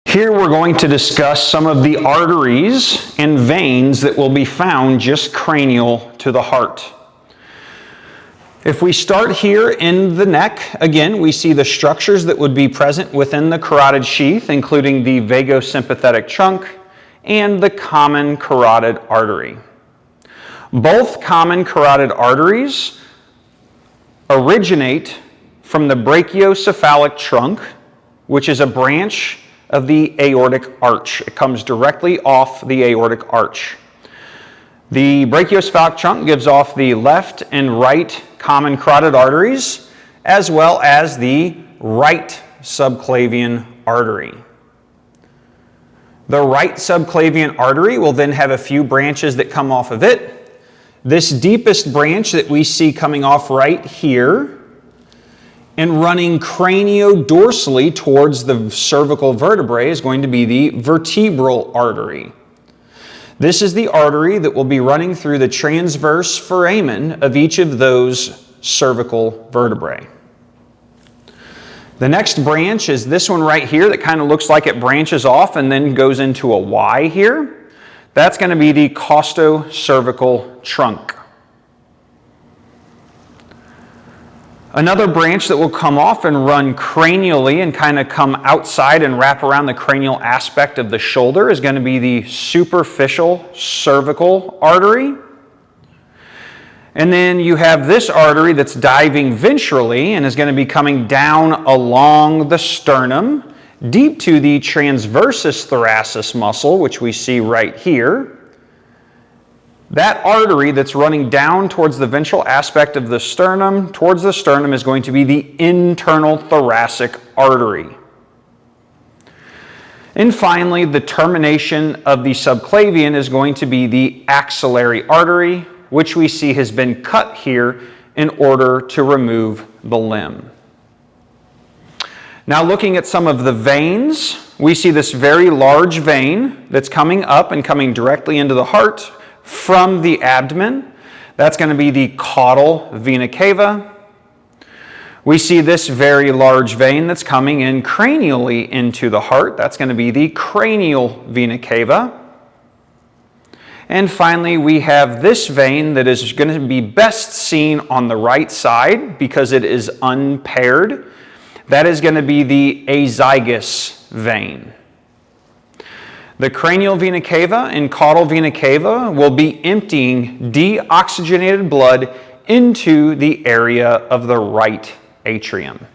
Here we're going to discuss some of the arteries and veins that will be found just cranial to the heart. If we start here in the neck, again, we see the structures that would be present within the carotid sheath, including the vagosympathetic trunk and the common carotid artery. Both common carotid arteries originate from the brachiocephalic trunk, which is a branch of the aortic arch. It comes directly off the aortic arch. The brachiocephalic trunk gives off the left and right common carotid arteries, as well as the right subclavian artery. The right subclavian artery will then have a few branches that come off of it. This deepest branch that we see coming off right here and running craniodorsally towards the cervical vertebrae is going to be the vertebral artery. This is the artery that will be running through the transverse foramen of each of those cervical vertebrae. The next branch is this one right here that kind of looks like it branches off and then goes into a Y here. That's going to be the costocervical trunk. Another branch that will come off and run cranially and kind of come outside and wrap around the cranial aspect of the shoulder is going to be the superficial cervical artery. And then you have this artery that's diving ventrally and is going to be coming down along the sternum, deep to the transversus thoracis muscle, which we see right here. That artery that's running down towards the ventral aspect of the sternum, towards the sternum, is going to be the internal thoracic artery. And finally, the termination of the subclavian is going to be the axillary artery, which we see has been cut here in order to remove the limb. Now looking at some of the veins, we see this very large vein that's coming up and coming directly into the heart from the abdomen. That's going to be the caudal vena cava. We see this very large vein that's coming in cranially into the heart. That's going to be the cranial vena cava. And finally, we have this vein that is going to be best seen on the right side because it is unpaired. That is going to be the azygous vein. The cranial vena cava and caudal vena cava will be emptying deoxygenated blood into the area of the right atrium.